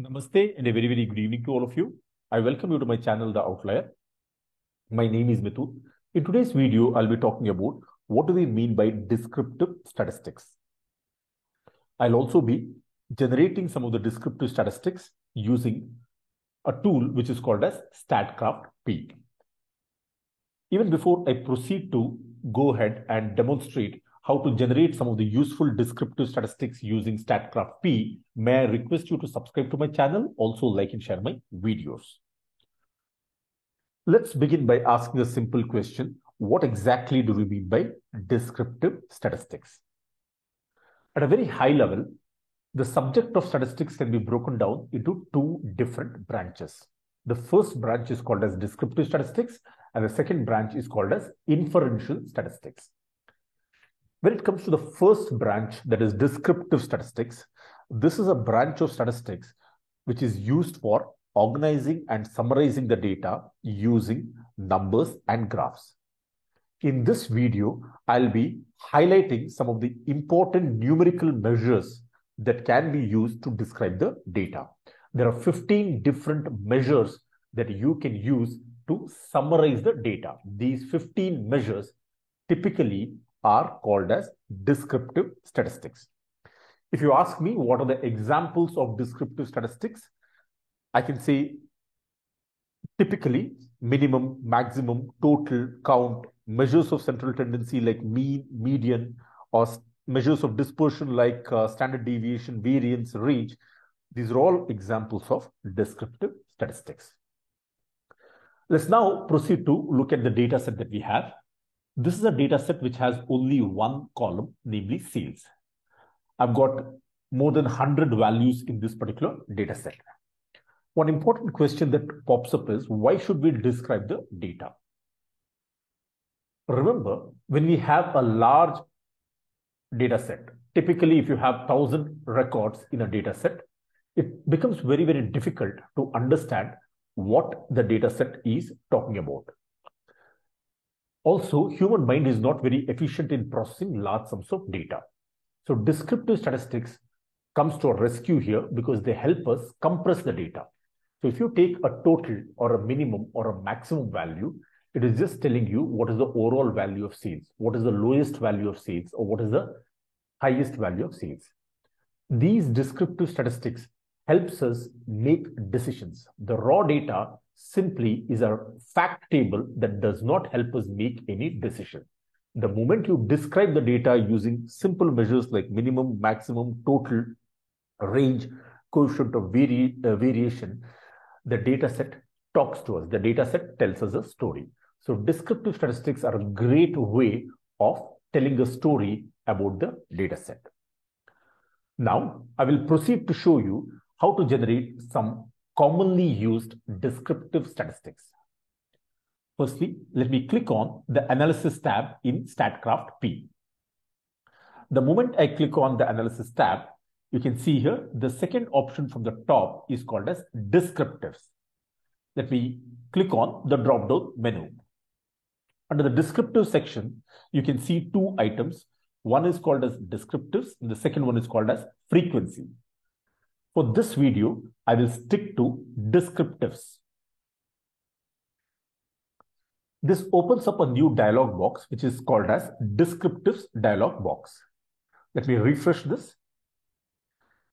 Namaste and a very good evening to all of you. I welcome you to my channel, The Outlier. My name is Mithun. In today's video, I'll be talking about what do we mean by descriptive statistics. I'll also be generating some of the descriptive statistics using a tool which is called as StatCraft-P. Even before I proceed to go ahead and demonstrate how to generate some of the useful descriptive statistics using StatCraft-P, may I request you to subscribe to my channel, also like and share my videos. Let's begin by asking a simple question. What exactly do we mean by descriptive statistics? At a very high level, the subject of statistics can be broken down into two different branches. The first branch is called as descriptive statistics, and the second branch is called as inferential statistics. When it comes to the first branch, that is descriptive statistics, this is a branch of statistics which is used for organizing and summarizing the data using numbers and graphs. In this video, I'll be highlighting some of the important numerical measures that can be used to describe the data. There are 15 different measures that you can use to summarize the data. These 15 measures typically are called as descriptive statistics. If you ask me what are the examples of descriptive statistics, I can say typically minimum, maximum, total, count, measures of central tendency like mean, median, or measures of dispersion like standard deviation, variance, range. These are all examples of descriptive statistics. Let's now proceed to look at the data set that we have. This is a data set which has only one column, namely sales. I've got more than 100 values in this particular data set. One important question that pops up is, why should we describe the data? Remember, when we have a large data set, typically if you have 1,000 records in a data set, it becomes very difficult to understand what the data set is talking about. Also, human mind is not very efficient in processing large sums of data. So descriptive statistics comes to a rescue here because they help us compress the data. So if you take a total or a minimum or a maximum value, it is just telling you what is the overall value of sales, what is the lowest value of sales, or what is the highest value of sales. These descriptive statistics helps us make decisions. The raw data simply is a fact table that does not help us make any decision. The moment you describe the data using simple measures like minimum, maximum, total, range, coefficient of variation, the data set talks to us. The data set tells us a story. So descriptive statistics are a great way of telling a story about the data set. Now, I will proceed to show you how to generate some commonly used descriptive statistics. Firstly, let me click on the Analysis tab in StatCraft-P. The moment I click on the Analysis tab, you can see here the second option from the top is called as Descriptives. Let me click on the drop-down menu. Under the Descriptive section, you can see two items. One is called as Descriptives, and the second one is called as Frequency. For this video, I will stick to Descriptives. This opens up a new dialog box, which is called as Descriptives dialog box. Let me refresh this.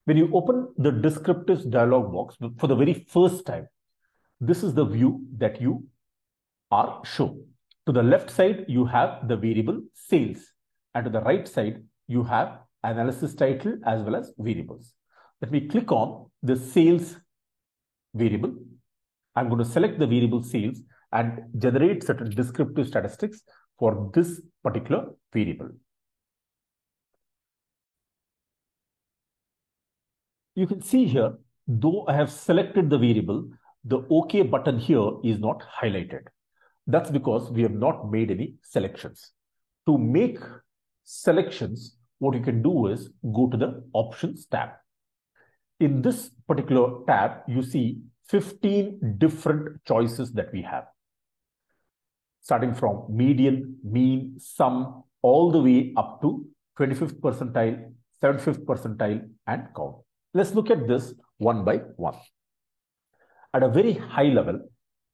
When you open the Descriptives dialog box for the very first time, this is the view that you are shown. To the left side, you have the variable sales, and to the right side, you have analysis title as well as variables. Let me click on the sales variable. I'm going to select the variable sales and generate certain descriptive statistics for this particular variable. You can see here, though I have selected the variable, the OK button here is not highlighted. That's because we have not made any selections. To make selections, what you can do is go to the Options tab. In this particular tab, you see 15 different choices that we have, starting from median, mean, sum, all the way up to 25th percentile, 75th percentile, and count. Let's look at this one by one. At a very high level,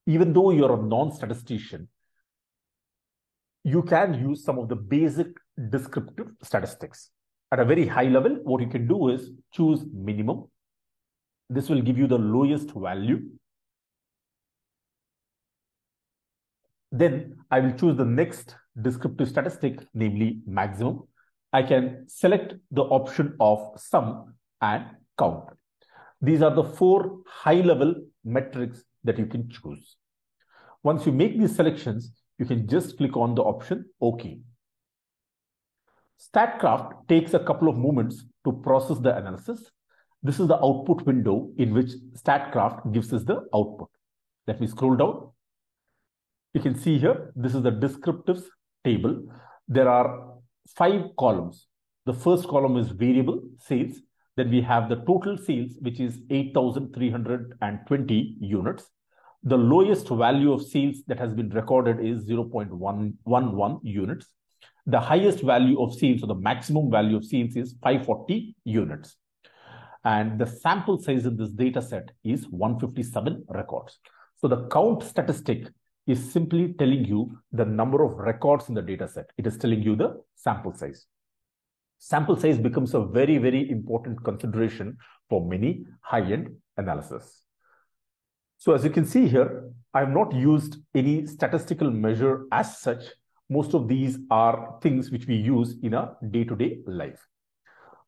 even though you're a non-statistician, you can use some of the basic descriptive statistics. At a very high level, what you can do is choose minimum. This will give you the lowest value. Then I will choose the next descriptive statistic, namely maximum. I can select the option of sum and count. These are the 4 high-level metrics that you can choose. Once you make these selections, you can just click on the option OK. StatCraft takes a couple of moments to process the analysis. This is the output window in which StatCraft gives us the output. Let me scroll down. You can see here, this is the descriptives table. There are 5 columns. The first column is variable sales. Then we have the total sales, which is 8,320 units. The lowest value of sales that has been recorded is 0.111 units. The highest value of sales, or the maximum value of sales, is 540 units. And the sample size in this data set is 157 records. So the count statistic is simply telling you the number of records in the data set. It is telling you the sample size. Sample size becomes a very, very important consideration for many high-end analysis. So as you can see here, I have not used any statistical measure as such. Most of these are things which we use in our day-to-day life.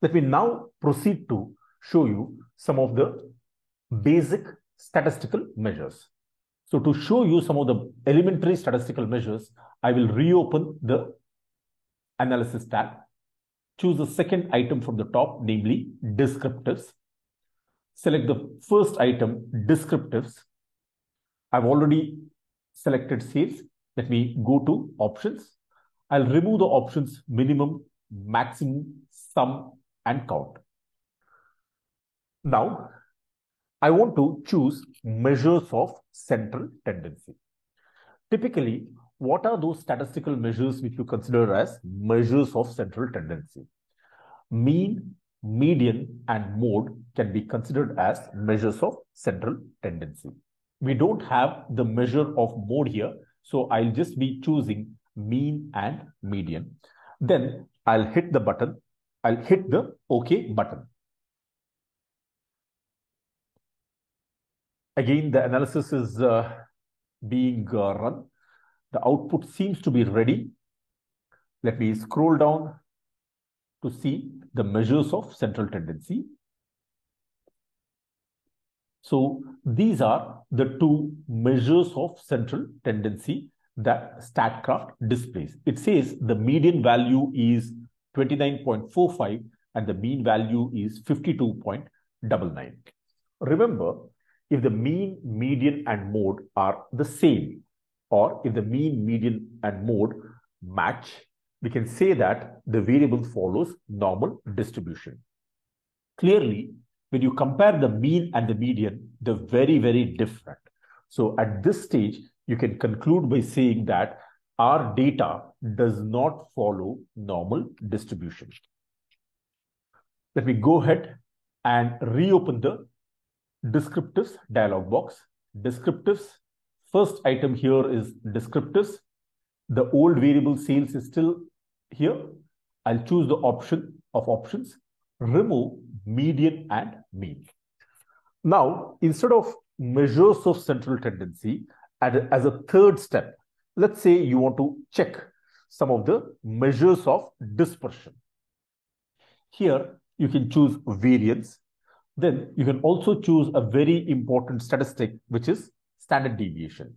Let me now proceed to show you some of the basic statistical measures. So to show you some of the elementary statistical measures, I will reopen the analysis tab. Choose the second item from the top, namely descriptives. Select the first item, descriptives. I've already selected sales. Let me go to options. I'll remove the options minimum, maximum, sum, and count. Now, I want to choose measures of central tendency. Typically, what are those statistical measures which you consider as measures of central tendency? Mean, median, and mode can be considered as measures of central tendency. We don't have the measure of mode here, so I'll just be choosing mean and median. Then I'll hit the button. I'll hit the OK button. Again, the analysis is being run. The output seems to be ready. Let me scroll down to see the measures of central tendency. So these are the 2 measures of central tendency that StatCraft displays. It says the median value is 29.45 and the mean value is 52.99. Remember, if the mean, median, and mode are the same, or if the mean, median, and mode match, we can say that the variable follows normal distribution. Clearly, when you compare the mean and the median, they're very, very different. So at this stage, you can conclude by saying that our data does not follow normal distribution. Let me go ahead and reopen the descriptives dialog box. Descriptives, first item here is descriptives. The old variable sales is still here. I'll choose the option of options, remove median and mean. Now, instead of measures of central tendency, as a third step, let's say you want to check some of the measures of dispersion. Here, you can choose variance. Then you can also choose a very important statistic, which is standard deviation.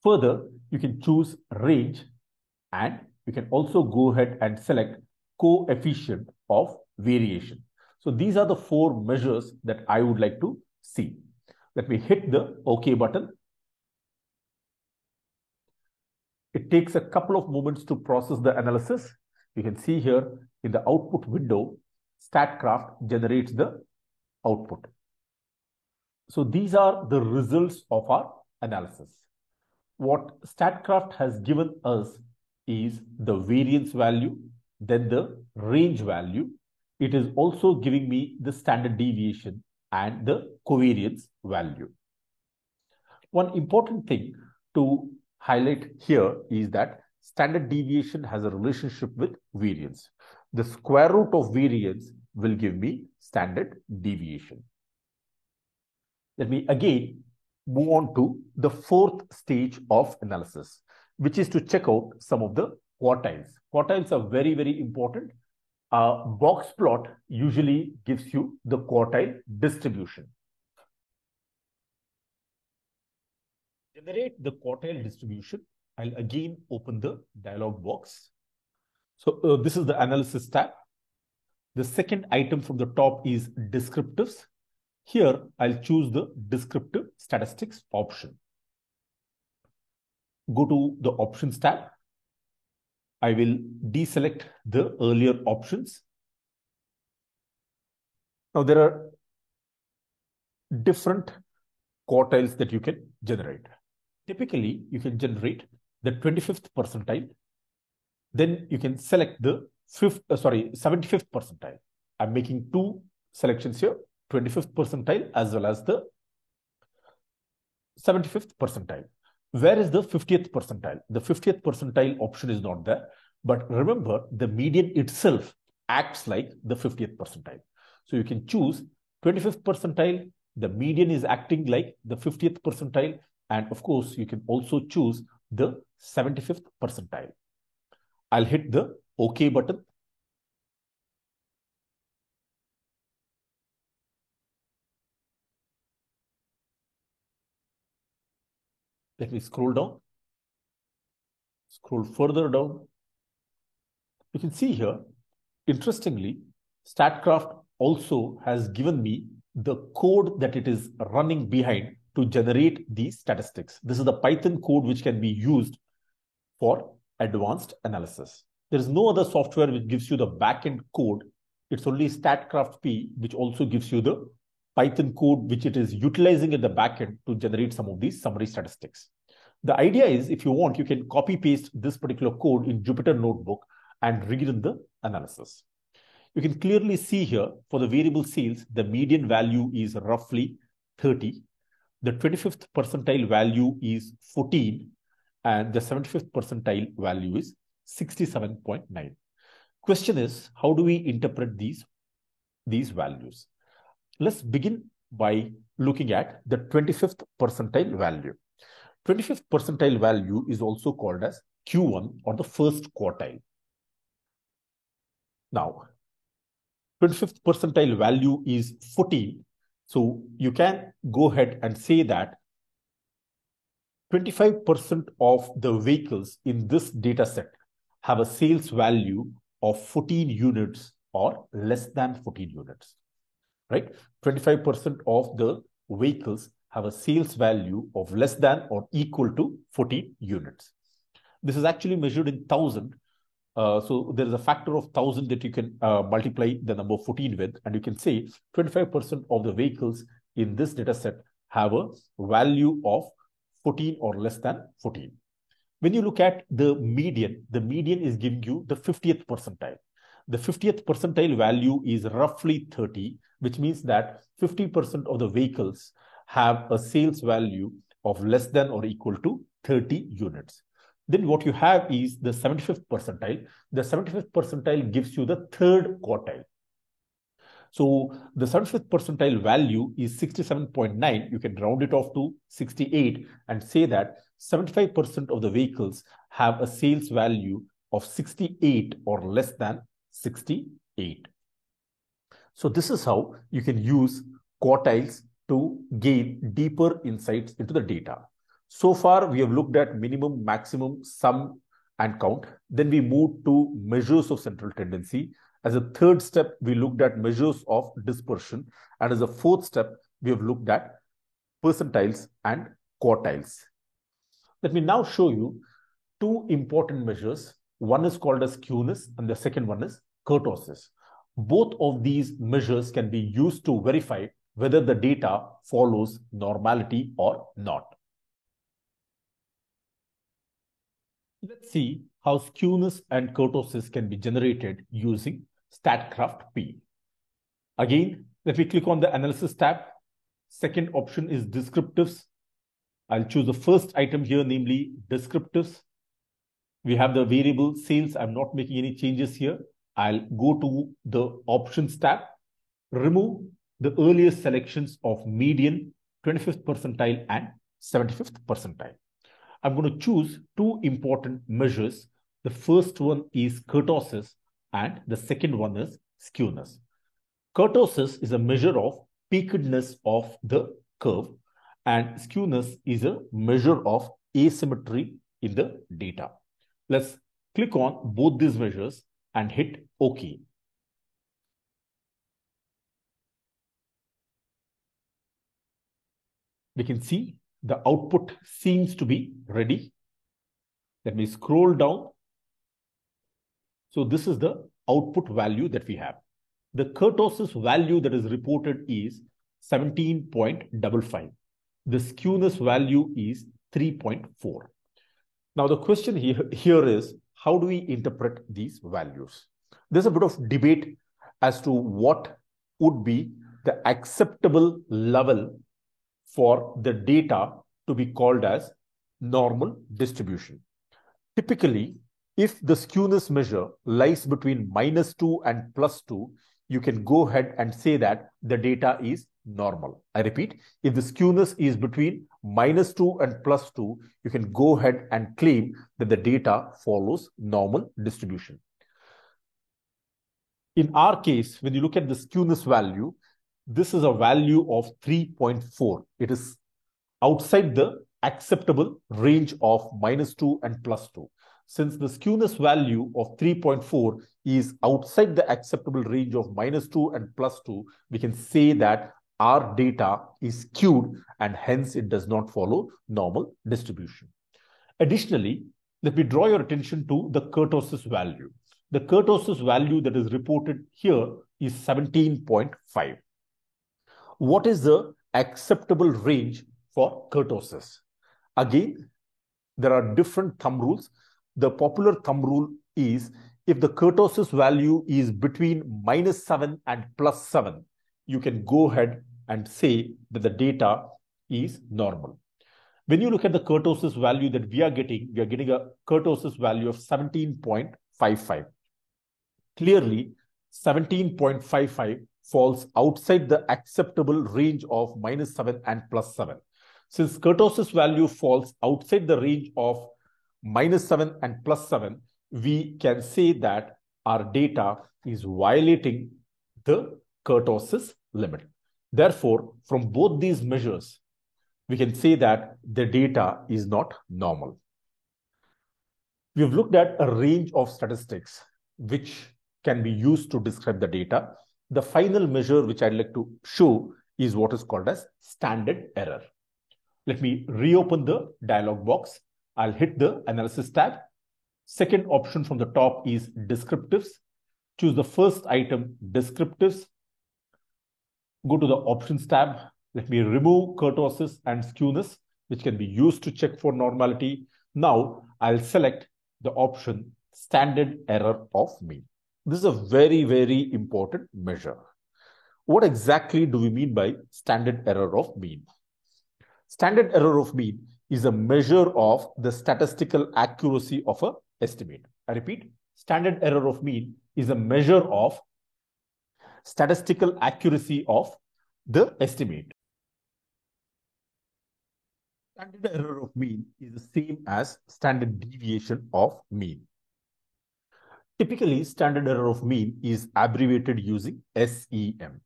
Further, you can choose range, and you can also go ahead and select coefficient of variation. So these are the 4 measures that I would like to see. Let me hit the OK button. It takes a couple of moments to process the analysis. You can see here in the output window, StatCraft generates the output. So these are the results of our analysis. What StatCraft has given us is the variance value, then the range value, it is also giving me the standard deviation and the covariance value. One important thing to highlight here is that standard deviation has a relationship with variance. The square root of variance will give me standard deviation. Let me again move on to the fourth stage of analysis, which is to check out some of the quartiles. Quartiles are very, very important. A box plot usually gives you the quartile distribution. Generate the quartile distribution. I'll again open the dialog box. So this is the analysis tab. The second item from the top is descriptives. Here, I'll choose the descriptive statistics option. Go to the options tab. I will deselect the earlier options. Now, there are different quartiles that you can generate. Typically, you can generate the 25th percentile. Then you can select the 75th percentile. I'm making two selections here, 25th percentile as well as the 75th percentile. Where is the 50th percentile? The 50th percentile option is not there. But remember, the median itself acts like the 50th percentile. So you can choose 25th percentile. The median is acting like the 50th percentile. And of course, you can also choose the 75th percentile. I'll hit the OK button. Let me scroll down. Scroll further down. You can see here, interestingly, StatCraft also has given me the code that it is running behind to generate these statistics. This is the Python code which can be used for advanced analysis. There is no other software which gives you the backend code. It's only StatCraft P which also gives you the Python code which it is utilizing at the backend to generate some of these summary statistics. The idea is, if you want, you can copy paste this particular code in Jupyter Notebook and rerun the analysis. You can clearly see here for the variable sales, the median value is roughly 30. The 25th percentile value is 14 and the 75th percentile value is 67.9. Question is, how do we interpret these values? Let's begin by looking at the 25th percentile value. 25th percentile value is also called as Q1 or the first quartile. Now, 25th percentile value is 14. So you can go ahead and say that 25% of the vehicles in this data set have a sales value of 14 units or less than 14 units, right? 25% of the vehicles have a sales value of less than or equal to 14 units. This is actually measured in 1,000. So there is a factor of 1,000 that you can multiply the number 14 with, and you can say 25% of the vehicles in this data set have a value of 14 or less than 14. When you look at the median is giving you the 50th percentile. The 50th percentile value is roughly 30, which means that 50% of the vehicles have a sales value of less than or equal to 30 units. Then what you have is the 75th percentile. The 75th percentile gives you the third quartile. So the 75th percentile value is 67.9. You can round it off to 68 and say that 75% of the vehicles have a sales value of 68 or less than 68. So this is how you can use quartiles to gain deeper insights into the data. So far, we have looked at minimum, maximum, sum, and count. Then we moved to measures of central tendency. As a third step, we looked at measures of dispersion. And as a fourth step, we have looked at percentiles and quartiles. Let me now show you two important measures. One is called as skewness and the second one is kurtosis. Both of these measures can be used to verify whether the data follows normality or not. Let's see how skewness and kurtosis can be generated using StatCraft P. Again, let me click on the analysis tab. Second option is descriptives. I'll choose the first item here, namely descriptives. We have the variable sales. I'm not making any changes here. I'll go to the options tab, remove the earliest selections of median, 25th percentile and 75th percentile. I'm going to choose two important measures. The first one is kurtosis and the second one is skewness. Kurtosis is a measure of peakedness of the curve and skewness is a measure of asymmetry in the data. Let's click on both these measures and hit OK. We can see the output seems to be ready. Let me scroll down. So this is the output value that we have. The kurtosis value that is reported is 17.55. The skewness value is 3.4. Now the question here is, how do we interpret these values? There's a bit of debate as to what would be the acceptable level for the data to be called as normal distribution. Typically, if the skewness measure lies between -2 and +2, you can go ahead and say that the data is normal. I repeat, if the skewness is between -2 and +2, you can go ahead and claim that the data follows normal distribution. In our case, when you look at the skewness value, this is a value of 3.4. It is outside the acceptable range of -2 and +2. Since the skewness value of 3.4 is outside the acceptable range of -2 and +2, we can say that our data is skewed and hence it does not follow normal distribution. Additionally, let me draw your attention to the kurtosis value. The kurtosis value that is reported here is 17.5. What is the acceptable range for kurtosis? Again, there are different thumb rules. The popular thumb rule is if the kurtosis value is between -7 and +7, you can go ahead and say that the data is normal. When you look at the kurtosis value that we are getting a kurtosis value of 17.55. Clearly, 17.55 falls outside the acceptable range of -7 and +7. Since kurtosis value falls outside the range of -7 and +7, we can say that our data is violating the kurtosis limit. Therefore, from both these measures, we can say that the data is not normal. We have looked at a range of statistics which can be used to describe the data. The final measure which I'd like to show is what is called as standard error. Let me reopen the dialog box. I'll hit the analysis tab. Second option from the top is descriptives. Choose the first item, descriptives. Go to the options tab. Let me remove kurtosis and skewness, which can be used to check for normality. Now I'll select the option standard error of mean. This is a very, very important measure. What exactly do we mean by standard error of mean? Standard error of mean is a measure of the statistical accuracy of an estimate. I repeat, standard error of mean is a measure of statistical accuracy of the estimate. Standard error of mean is the same as standard deviation of mean. Typically, standard error of mean is abbreviated using SEM.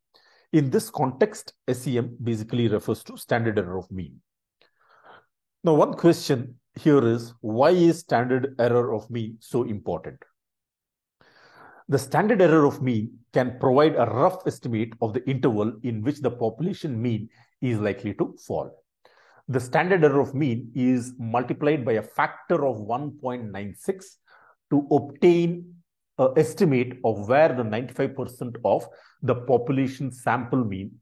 In this context, SEM basically refers to standard error of mean. Now, one question here is, why is standard error of mean so important? The standard error of mean can provide a rough estimate of the interval in which the population mean is likely to fall. The standard error of mean is multiplied by a factor of 1.96 to obtain an estimate of where the 95% of the population sample mean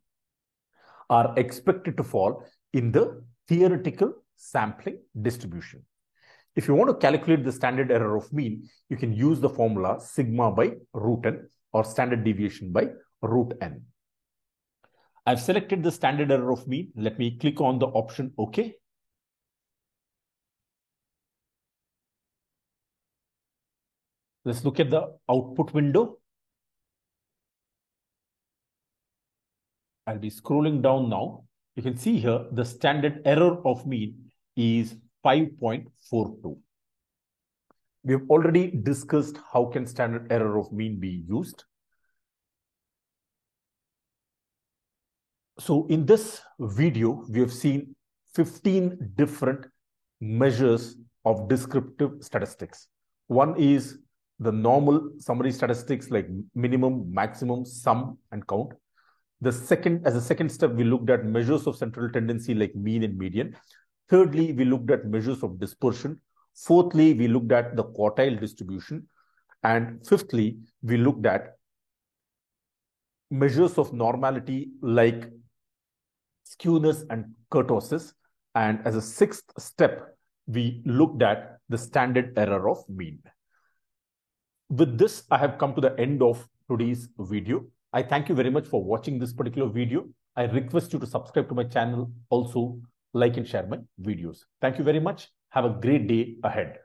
are expected to fall in the theoretical sampling distribution. If you want to calculate the standard error of mean, you can use the formula sigma by root n or standard deviation by root n. I've selected the standard error of mean. Let me click on the option OK. Let's look at the output window. I'll be scrolling down now. You can see here the standard error of mean is 5.42. We have already discussed how can standard error of mean be used. So in this video, we have seen 15 different measures of descriptive statistics. One is the normal summary statistics like minimum, maximum, sum, and count. As a second step, we looked at measures of central tendency like mean and median. Thirdly, we looked at measures of dispersion. Fourthly, we looked at the quartile distribution. And fifthly, we looked at measures of normality like skewness and kurtosis. And as a sixth step, we looked at the standard error of mean. With this, I have come to the end of today's video. I thank you very much for watching this particular video. I request you to subscribe to my channel, also like and share my videos. Thank you very much. Have a great day ahead.